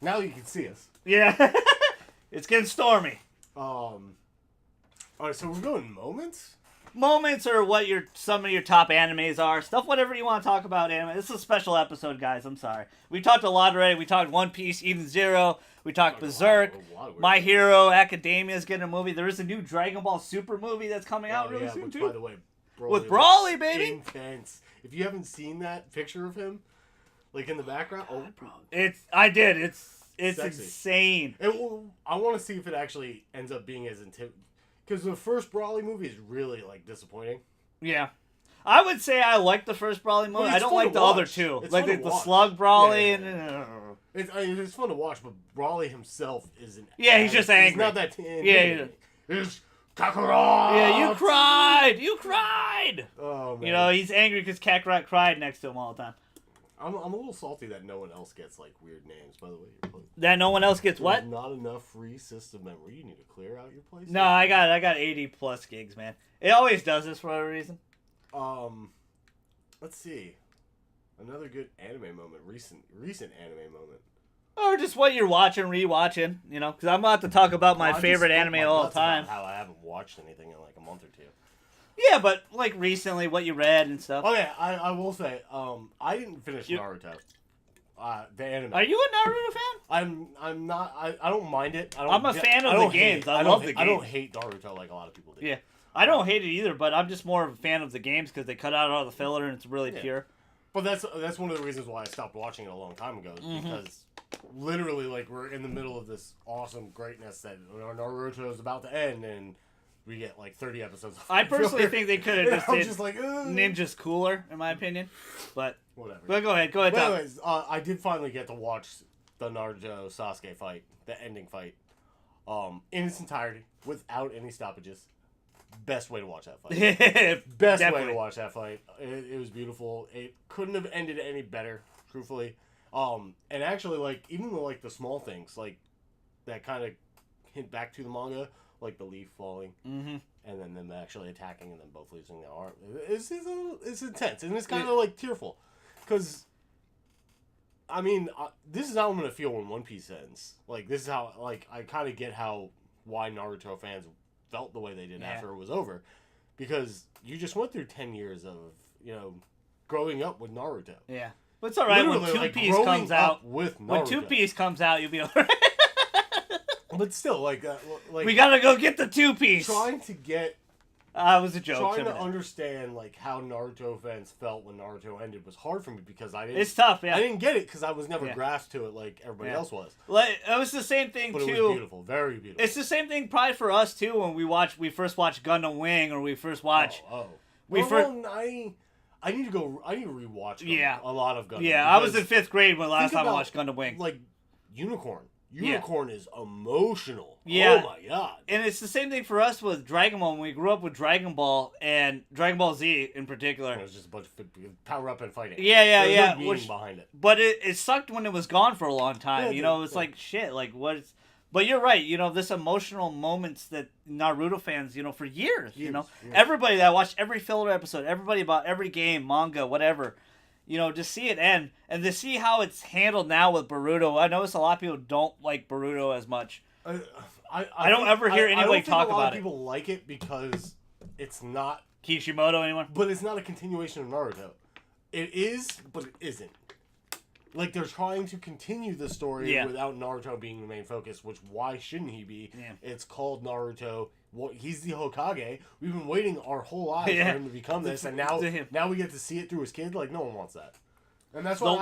Now you can see us. Yeah, it's getting stormy. All right, so we're going moments. moments or what some of your top animes are. Stuff, whatever you want to talk about anime. This is a special episode, guys. I'm sorry. We talked a lot already. We talked One Piece, Eden Zero. We talked Berserk. My Hero Academia is getting a movie. There is a new Dragon Ball Super movie that's coming out really soon, too. By the way, Broly with Broly, baby. Intense. If you haven't seen that picture of him, like in the background, I did. It's sexy. Insane. I want to see if it actually ends up being as intense. Because the first Broly movie is really, like, disappointing. Yeah. I would say I like the first Broly movie. I don't like the other two. It's like the Slug Broly. It's fun to watch, but Broly himself isn't. Yeah, he's just angry. He's not that He's Kakarot! Yeah, you cried! You cried! Oh, man. You know, he's angry because Kakarot cried next to him all the time. I'm a little salty that no one else gets, like, weird names, by the way. That no one else gets what? There's not enough free system memory. You need to clear out your place. No, I got 80 plus gigs, man. It always does this for a reason. Let's see. Another good anime moment. Recent anime moment. Or just what you're watching, rewatching, you know? Because I'm about to talk about my favorite anime of all time. How I haven't watched anything in, like, a month or two. Yeah, but, like, recently, what you read and stuff. Oh, yeah, I will say, I didn't finish Naruto. The anime. Are you a Naruto fan? I'm not. I don't mind it. I'm a fan of the games. I love the games. I don't hate Naruto like a lot of people do. Yeah. I don't hate it either, but I'm just more of a fan of the games because they cut out all the filler and it's really pure. But that's one of the reasons why I stopped watching it a long time ago. Because literally, like, we're in the middle of this awesome greatness that Naruto is about to end, and we get like 30 episodes. I personally think they could have just did Ninja's cooler, in my opinion. But whatever. But go ahead. But anyways, I did finally get to watch the Naruto Sasuke fight, the ending fight, in its entirety, without any stoppages. Best way to watch that fight. Best way to watch that fight. It was beautiful. It couldn't have ended any better, truthfully. And actually, like, even like the small things, like, that kind of hint back to the manga, like the leaf falling, and then them actually attacking, and then both losing their arm. It's intense, and it's kind of like tearful, because, I mean, this is how I'm gonna feel when One Piece ends. Like, this is how, like, I kind of get why Naruto fans felt the way they did after it was over, because you just went through 10 years of, you know, growing up with Naruto. Yeah, but it's all right. When Two Piece comes out, when Two Piece comes out, you'll be all right. But still, like we gotta go get the 2 piece. Trying to get. It was a joke. Trying to understand like how Naruto fans felt when Naruto ended was hard for me because I didn't. It's tough, yeah. I didn't get it because I was never grasped to it like everybody else was. Like, it was the same thing but too. It was beautiful, very beautiful. It's the same thing probably for us too when we first watched Gundam Wing or we first watched. I need to go. I need to rewatch. A lot of Gundam. Yeah, I was in 5th grade when last time I watched Gundam Wing. Like Unicorn. Unicorn is emotional. Yeah. Oh my god. And it's the same thing for us with Dragon Ball. When we grew up with Dragon Ball and Dragon Ball Z in particular. It was just a bunch of power up and fighting. Yeah. No meaning behind it. But it sucked when it was gone for a long time. It's like shit. Like what's. But you're right. This emotional moments that Naruto fans, for years. Everybody that watched every filler episode, everybody about every game, manga, whatever. To see it end and to see how it's handled now with Boruto. I notice a lot of people don't like Boruto as much. I don't ever hear anybody talk about it. A lot of people like it because it's not Kishimoto anymore. But it's not a continuation of Naruto. It is, but it isn't. Like, they're trying to continue the story without Naruto being the main focus, which why shouldn't he be? Yeah. It's called Naruto. Well, he's the Hokage. We've been waiting our whole lives for him to become this, and now we get to see it through his kid. Like, no one wants that. And that's why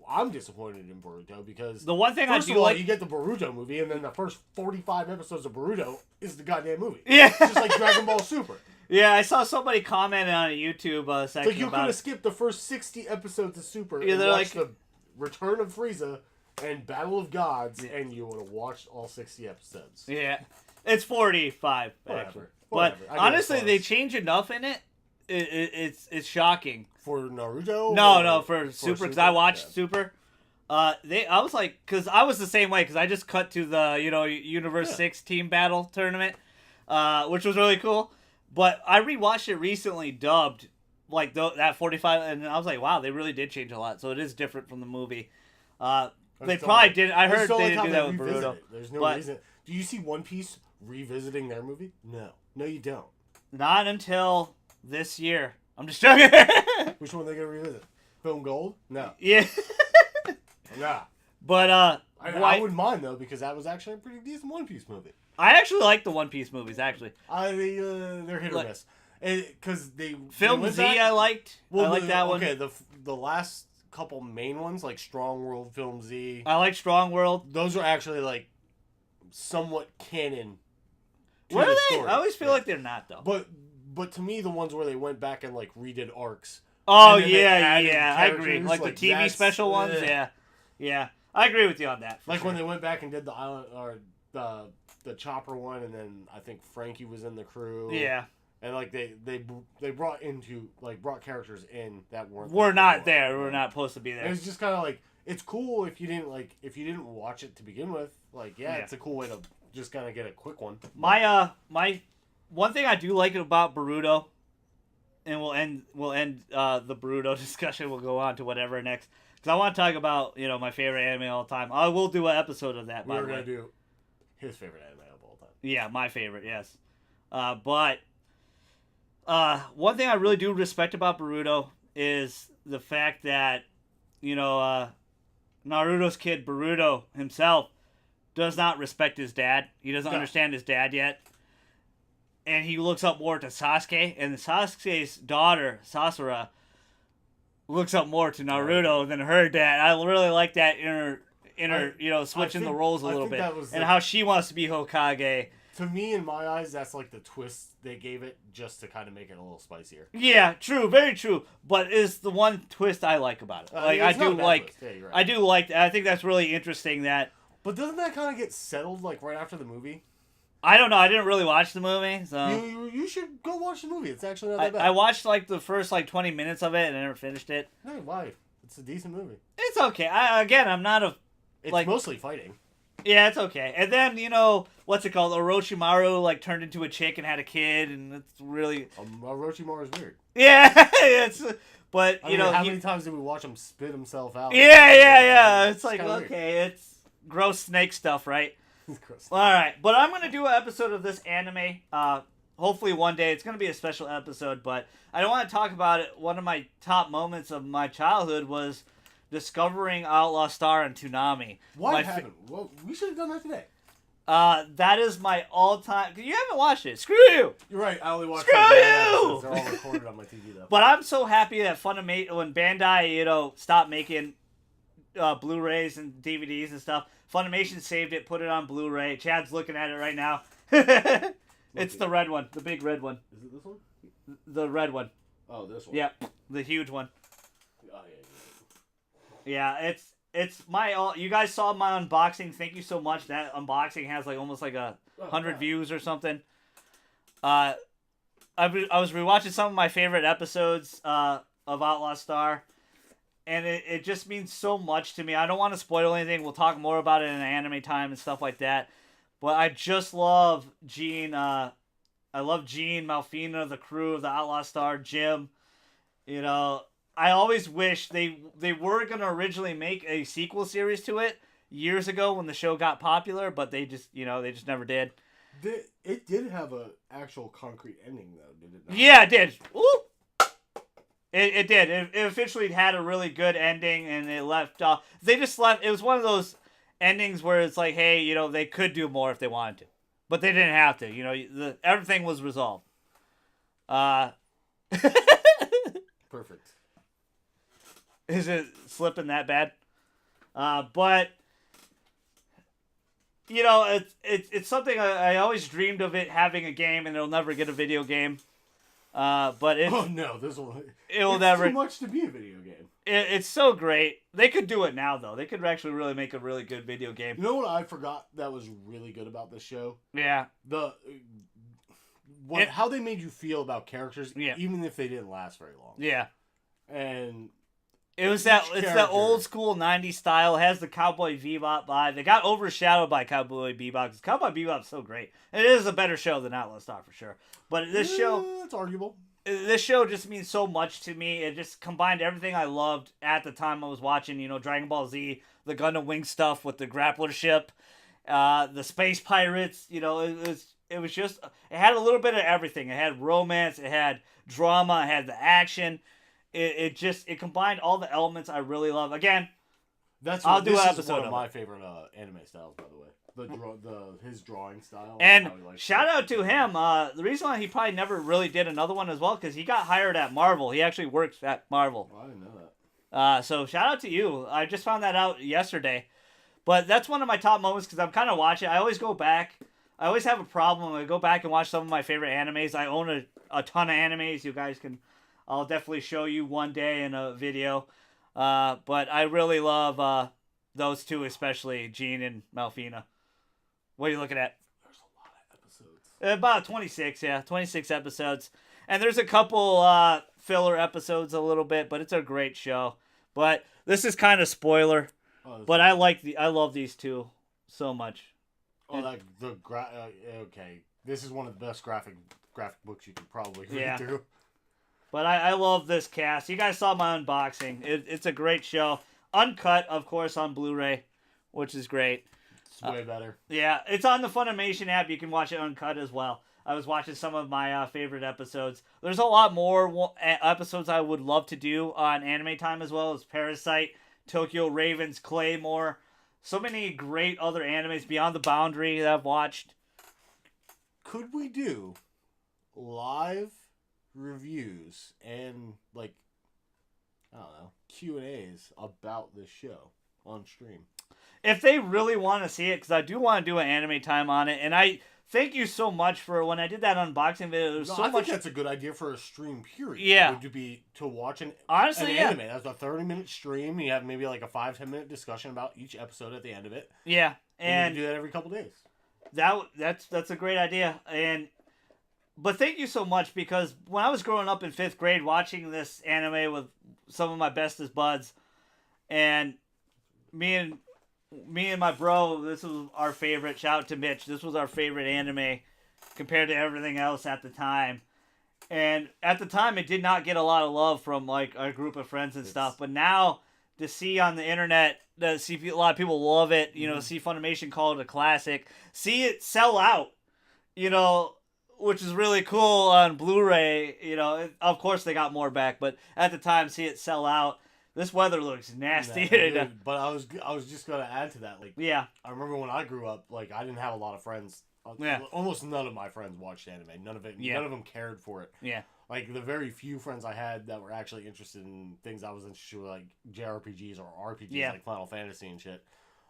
I'm disappointed in Boruto, because the one thing first I of all, like, you get the Boruto movie, and then the first 45 episodes of Boruto is the goddamn movie. Yeah. It's just like Dragon Ball Super. Yeah, I saw somebody commenting on a YouTube section like you could have skipped the first 60 episodes of Super and watched the Return of Frieza and Battle of Gods, and you would have watched all 60 episodes. Yeah. It's 45, actually. But honestly, they change enough in it. It's shocking. For Naruto? No, for Super, because I watched Super. I was like, because I was the same way, because I just cut to the, Universe 6 team battle tournament, which was really cool. But I rewatched it recently, dubbed, like that 45, and I was like, wow, they really did change a lot. So it is different from the movie. They probably did. I heard they didn't do that with Boruto. There's no reason. Do you see One Piece revisiting their movie? No, you don't. Not until this year. I'm just joking. Which one are they gonna revisit? Film Gold? No. Yeah. Nah. But I wouldn't mind though, because that was actually a pretty decent One Piece movie. I actually like the One Piece movies. Actually, they're hit or miss. Because Film Z, I liked. Well, I like that one. Okay, the last couple main ones, like Strong World, Film Z. I like Strong World. Those are actually like somewhat canon. Where are they? I always feel like they're not though. But to me, the ones where they went back and like redid arcs. Oh yeah, I agree. Like the TV special ones, yeah. I agree with you on that. Like when they went back and did the island or the chopper one, and then I think Frankie was in the crew. Yeah. And like they brought characters in that we're not there. We're not supposed to be there. It was just kind of like, it's cool if you didn't watch it to begin with. Like it's a cool way to just kind of get a quick one. My one thing I do like about Boruto, and we'll end the Boruto discussion. We'll go on to whatever next, because I want to talk about my favorite anime of all time. I will do an episode of that. We're gonna do his favorite anime of all time. Yeah, my favorite. Yes, but. One thing I really do respect about Boruto is the fact that, Naruto's kid, Boruto himself, does not respect his dad. He doesn't understand his dad yet. And he looks up more to Sasuke, and Sasuke's daughter, Sasura, looks up more to Naruto than her dad. I really like that inner switching the roles a little bit. And how she wants to be Hokage. To me, in my eyes, that's like the twist they gave it just to kind of make it a little spicier. Yeah, true, very true. But it's the one twist I like about it. I do like that. I think that's really interesting. But doesn't that kind of get settled like right after the movie? I don't know. I didn't really watch the movie, so you should go watch the movie. It's actually not that bad. I watched like the first 20 minutes of it and I never finished it. No, why? It's a decent movie. It's okay. I'm not a. It's mostly fighting. Yeah, it's okay. And then, what's it called? Orochimaru, turned into a chick and had a kid, and it's really... Orochimaru's weird. Yeah, but, how many times did we watch him spit himself out? Yeah. It's like, okay, weird. It's gross snake stuff, right? Gross. All right, but I'm going to do an episode of this anime. Hopefully one day. It's going to be a special episode, but I don't want to talk about it. One of my top moments of my childhood was... discovering Outlaw Star and Toonami. Why haven't? Well, we should have done that today. That is my all-time... You haven't watched it. Screw you! You're right. I only watched Screw you! They're all recorded on my TV, though. But I'm so happy that when Bandai, stopped making Blu-rays and DVDs and stuff, Funimation saved it, put it on Blu-ray. Chad's looking at it right now. It's the red one. The big red one. Is it this one? The red one. Oh, this one. Yeah. The huge one. Oh, yeah. Yeah, it's my... You guys saw my unboxing. Thank you so much. That unboxing has almost 100 views or something. I was rewatching some of my favorite episodes of Outlaw Star, and it just means so much to me. I don't want to spoil anything. We'll talk more about it in anime time and stuff like that. But I just love Gene. I love Gene, Malfina, the crew of the Outlaw Star, Jim. I always wish they were going to originally make a sequel series to it years ago when the show got popular, but they just never did. It did have an actual concrete ending, though, did it not? Yeah, it did. Ooh. It did. It officially had a really good ending, and it left off. They just left. It was one of those endings where it's like, hey, they could do more if they wanted to, but they didn't have to. Everything was resolved. Perfect. Is it slipping that bad? But it's something I always dreamed of it having a game, and it'll never get a video game. But it. Oh no, this will. It will never. Too much to be a video game. It's so great. They could do it now, though. They could actually really make a really good video game. You know what I forgot that was really good about this show? Yeah. How they made you feel about characters, even if they didn't last very long. Yeah. And. It's that old school 90s style. It has the Cowboy Bebop vibe. They got overshadowed by Cowboy Bebop because Cowboy Bebop's so great. It is a better show than Outlaw Star for sure. But this show... It's arguable. This show just means so much to me. It just combined everything I loved at the time I was watching, Dragon Ball Z, the Gundam Wing stuff with the grappler ship, the space pirates. It it was just, it had a little bit of everything. It had romance, it had drama, it had the action. It combined all the elements I really love. Again, I'll do an episode of my favorite anime styles, by the way. His drawing style. And shout out to him. The reason why he probably never really did another one as well, because he got hired at Marvel. He actually works at Marvel. Oh, I didn't know that. So shout out to you. I just found that out yesterday. But that's one of my top moments because I'm kind of watching. I always go back. I always have a problem. I go back and watch some of my favorite animes. I own a ton of animes. You guys can... I'll definitely show you one day in a video. But I really love those two, especially Gene and Malfina. What are you looking at? There's a lot of episodes. About 26, yeah. 26 episodes. And there's a couple filler episodes a little bit, but it's a great show. But this is kind of spoiler. But I love these two so much. Oh, okay. This is one of the best graphic books you could probably read through. But I love this cast. You guys saw my unboxing. It's a great show. Uncut, of course, on Blu-ray, which is great. It's way better. Yeah, it's on the Funimation app. You can watch it uncut as well. I was watching some of my favorite episodes. There's a lot more episodes I would love to do on Anime Time as well as Parasite, Tokyo Ravens, Claymore. So many great other animes Beyond the Boundary that I've watched. Could we do live reviews and I don't know, Q&As about this show on stream? If they really want to see it, because I do want to do an Anime Time on it, and I thank you so much for when I did that unboxing video. There was so much. I think that's a good idea for a stream period. Yeah, would be to watch an anime. That's a 30-minute stream. You have maybe like a 5-10 minute discussion about each episode at the end of it. Yeah, and you do that every couple days. That's a great idea. But thank you so much, because when I was growing up in 5th grade watching this anime with some of my bestest buds, and me and my bro, this was our favorite. Shout out to Mitch. This was our favorite anime compared to everything else at the time. And at the time, it did not get a lot of love from our group of friends and stuff. But now to see on the internet, see a lot of people love it. See Funimation call it a classic. See it sell out. Which is really cool on Blu-ray. Of course they got more back, but at the time, see it sell out. This weather looks nasty. Dude, but I was just gonna add to that. I remember when I grew up, I didn't have a lot of friends. Almost none of my friends watched anime. None of them cared for it. Yeah. The very few friends I had that were actually interested in things I was interested in, like JRPGs or RPGs, like Final Fantasy and shit.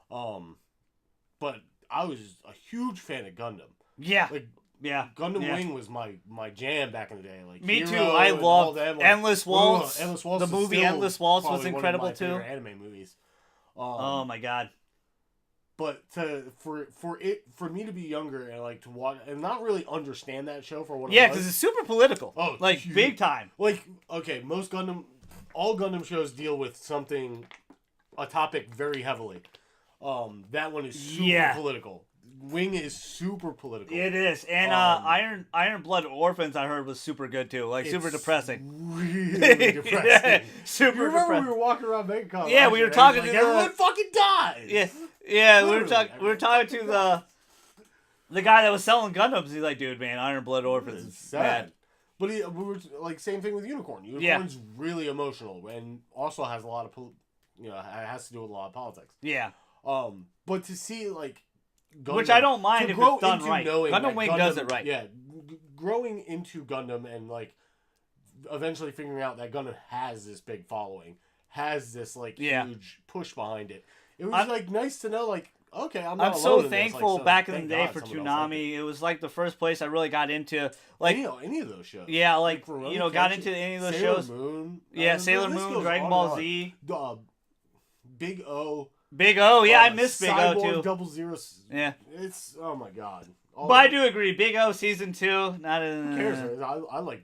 But I was a huge fan of Gundam. Yeah. Gundam Wing was my jam back in the day. Me too. I loved Endless Waltz. Endless Waltz. The movie Endless Waltz was incredible too. Anime movies. Oh my god. But for me to be younger and to watch and not really understand that show for what it was. Yeah, because it's super political. Oh, huge. Big time. Okay, all Gundam shows deal with a topic very heavily. That one is super political. Wing is super political. It is, and Iron Blood Orphans I heard was super good too. Super depressing. Really depressing. Super. You remember we were walking around Bangkok? Yeah, we were talking to everyone fucking dies. Yeah. We were talking to the guy that was selling Gundams. He's like, dude, man, Iron Blood Orphans is sad. But we were same thing with Unicorn. Unicorn's really emotional and also has a lot of it has to do with a lot of politics. Yeah. But to see Gundam, which I don't mind if it's done right. Gundam Wing does it right. Yeah, growing into Gundam and eventually figuring out that Gundam has this big following, has this huge push behind it. It was nice to know okay, I'm not alone so in thankful this. back in the day for Toonami. It was the first place I really got into any of those shows. Yeah, got into any of those shows. Moon. Sailor Moon, Dragon Ball Z, Big O. Big O, yeah, I miss Big O too. Double Zero. Yeah, it's oh my god. But I do agree, Big O season 2. Not Who cares? I like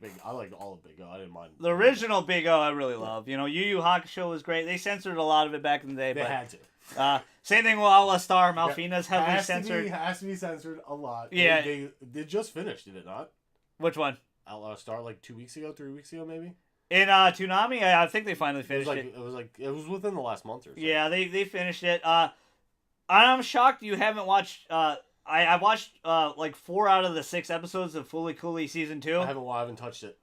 all of Big O. I didn't mind the original Big O. I really love. Yu Yu Hakusho was great. They censored a lot of it back in the day. They had to. Same thing with Outlaw Star. Malfina's heavily censored. Has to be censored a lot. Yeah, they just finished, did it not? Which one? Outlaw Star, 2 weeks ago, 3 weeks ago, maybe. In Toonami, I think they finally finished it. It was within the last month or so. Yeah, they finished it. I'm shocked you haven't watched I watched like 4 out of the 6 episodes of Fooly Cooly season 2. I haven't touched it.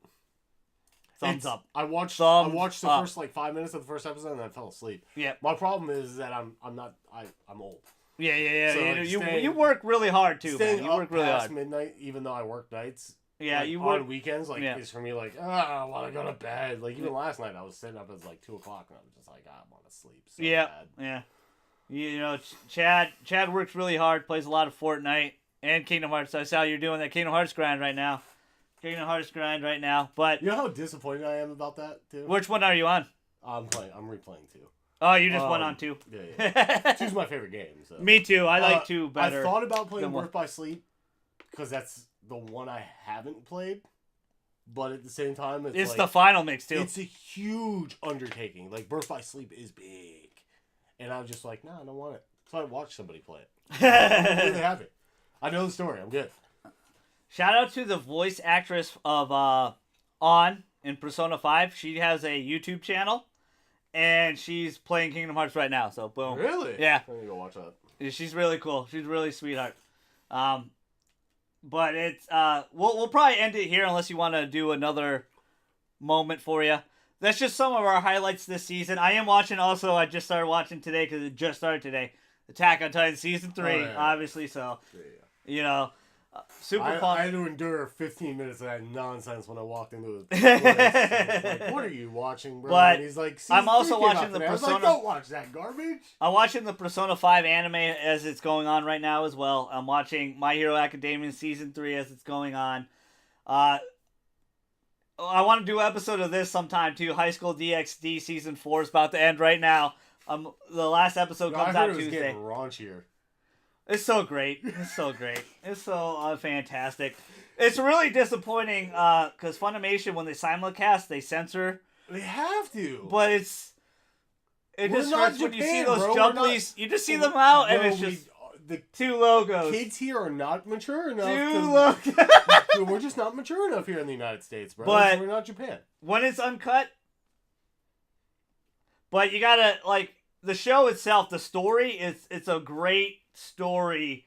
Thumbs up. I watched the first like 5 minutes of the first episode and then I fell asleep. Yeah. My problem is that I'm old. Yeah. So, you work really hard too, man. You work really past hard. midnight, even though I work nights. Yeah, like, you work on weekends. Like it's for me. Like I want to go to bed. Like even last night, I was sitting up at like 2:00 and I was just like, I want to sleep. So bad. Yeah. You know, Chad works really hard. Plays a lot of Fortnite and Kingdom Hearts. I saw you're doing that Kingdom Hearts grind right now. But you know how disappointed I am about that too. Which one are you on? I'm replaying 2. Oh, you just went on 2. Yeah. 2's my favorite game. So. Me too. I like 2 better. I thought about playing Birth by Sleep because that's the one I haven't played. But at the same time, it's like, the final mix too. It's a huge undertaking. Like Birth by Sleep is big, and I was just like, no, I don't want it. So I watched somebody play it. I really have it. I know the story. I'm good. Shout out to the voice actress of On in Persona 5. She has a YouTube channel, and she's playing Kingdom Hearts right now. So boom. Really? Yeah. I need to go watch that. She's really cool. She's really sweetheart. But it's we'll probably end it here unless you want to do another moment for you. That's just some of our highlights this season. I am watching also. I just started watching today because it just started today. Attack on Titan season 3, obviously. So you know. Super fun. I had to endure 15 minutes of that nonsense when I walked into his place. Like, what are you watching, bro? But and he's like, I'm also watching the Persona. I was like, don't watch that garbage. I'm watching the Persona 5 anime as it's going on right now as well. I'm watching My Hero Academia season 3 as it's going on. I want to do an episode of this sometime too. High School DxD season 4 is about to end right now. The last episode comes out Tuesday. Getting raunchier. It's so great. It's so great. It's so fantastic. It's really disappointing because Funimation, when they simulcast, they censor. They have to. But it just hurts when you see those jumblies. You just see them out, and it's just the 2 logos. Kids here are not mature enough. 2 logos. We're just not mature enough here in the United States, bro. But we're not Japan. When it's uncut, but you gotta like the show itself. The story it's a great story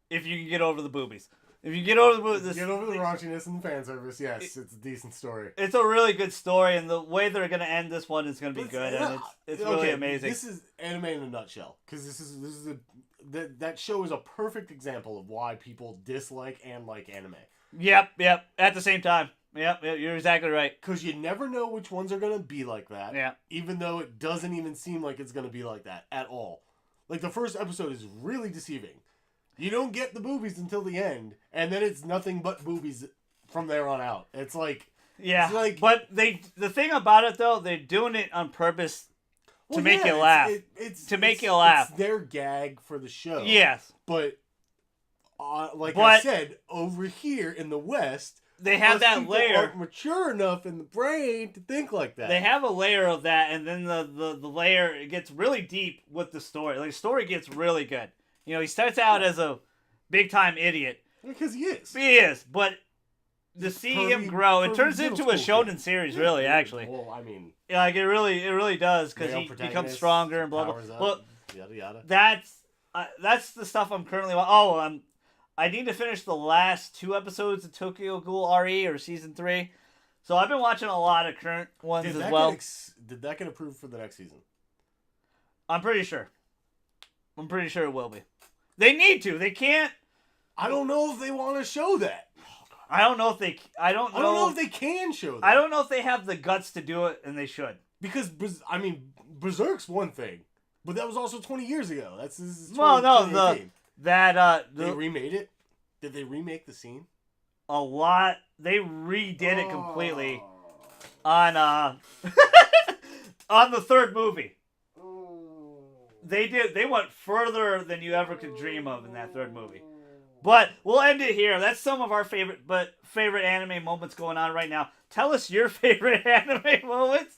if you can get over the boobies. If you get over the boobies, get over the raunchiness and the fan service. Yes, it's a decent story. It's a really good story, and the way they're gonna end this one is gonna be good, and it's really amazing. This is anime in a nutshell because that show is a perfect example of why people dislike and like anime. Yep. At the same time. Yep, you're exactly right. Because you never know which ones are gonna be like that. Yeah. Even though it doesn't even seem like it's gonna be like that at all. Like, the first episode is really deceiving. You don't get the boobies until the end, and then it's nothing but boobies from there on out. It's like... Yeah, it's like, but the thing about it, though, they're doing it on purpose to make you laugh. To make you laugh. It's their gag for the show. Yes. But, I said, over here in the West... They have that layer. Aren't mature enough in the brain to think like that. They have a layer of that, and then the layer it gets really deep with the story. Like the story gets really good. You know, he starts out as a big time idiot because he is. He is, but to see him grow, it turns into a shonen series. Really, actually. Well, I mean, like it really does because he becomes stronger and blah blah. Well, yada yada. That's the stuff I'm currently. I need to finish the last 2 episodes of Tokyo Ghoul RE or season 3. So I've been watching a lot of current ones as well. Did that get approved for the next season? I'm pretty sure. It will be. They need to. They can't. I don't know if they want to show that. I don't know if they. I don't know if they can show that. I don't know if they have the guts to do it, and they should. Because Berserk's one thing, but that was also 20 years ago. This is they remade it? Did they remake the scene? A lot. They redid it completely on on the 3rd movie. They did. They went further than you ever could dream of in that 3rd movie. But we'll end it here. That's some of our favorite anime moments going on right now. Tell us your favorite anime moments.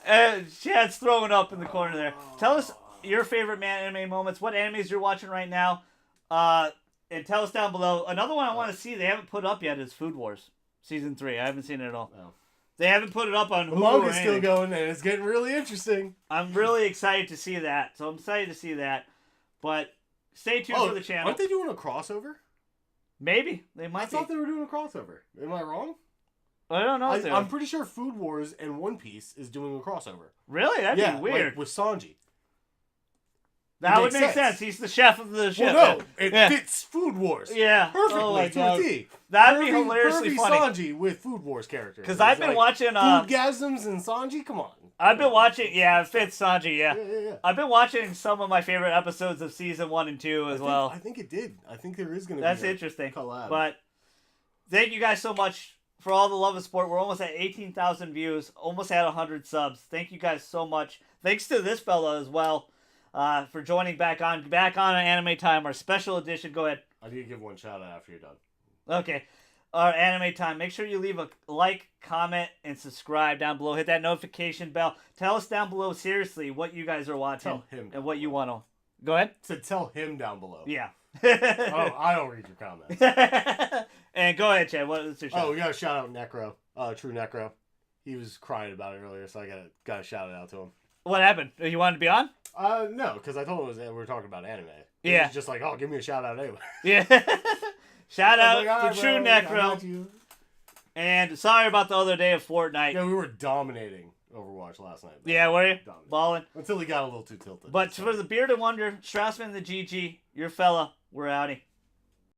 Chad's throwing up in the corner there. Tell us your favorite anime moments, what animes you're watching right now, and tell us down below. Another one I want to see they haven't put up yet is Food Wars season 3. I haven't seen it at all. No. They haven't put it up on Hulu. The manga's still going, and it's getting really interesting. I'm really excited to see that. So I'm excited to see that. But stay tuned for the channel. Aren't they doing a crossover? Maybe they might. I thought they were doing a crossover. Am I wrong? I don't know. I'm pretty sure Food Wars and One Piece is doing a crossover. Really? That'd be weird. Like with Sanji. That would make sense. He's the chef of the ship. Well, no, it fits Food Wars. Yeah, perfectly to a T. That'd be hilariously funny. Sanji with Food Wars characters. Because I've been watching Foodgasms and Sanji. Come on. I've been watching. Yeah, it fits Sanji. Yeah. I've been watching some of my favorite episodes of season 1 and 2 as well. I think it did. I think there is going to be. That's interesting. Collab. But thank you guys so much for all the love and support. We're almost at 18,000 views. Almost at 100 subs. Thank you guys so much. Thanks to this fella as well. For joining back on Anime Time, our special edition. Go ahead. I need to give one shout out after you're done. Okay. Our Anime Time. Make sure you leave a like, comment, and subscribe down below. Hit that notification bell. Tell us down below, seriously, what you guys are watching. Tell him. And what you want to. Go ahead. Tell him down below. Yeah. I don't read your comments. And go ahead, Chad. What's your shout? Oh, we got to shout out Necro. True Necro. He was crying about it earlier, so I got to shout it out to him. What happened? You wanted to be on? No, because I told him we were talking about anime. He was just like, give me a shout out anyway. Yeah. Shout out to True Necro. And sorry about the other day of Fortnite. Yeah, we were dominating Overwatch last night. Yeah, were you? Balling. Until he got a little too tilted. But for the Bearded Wonder, Straussman the GG, your fella, we're outie.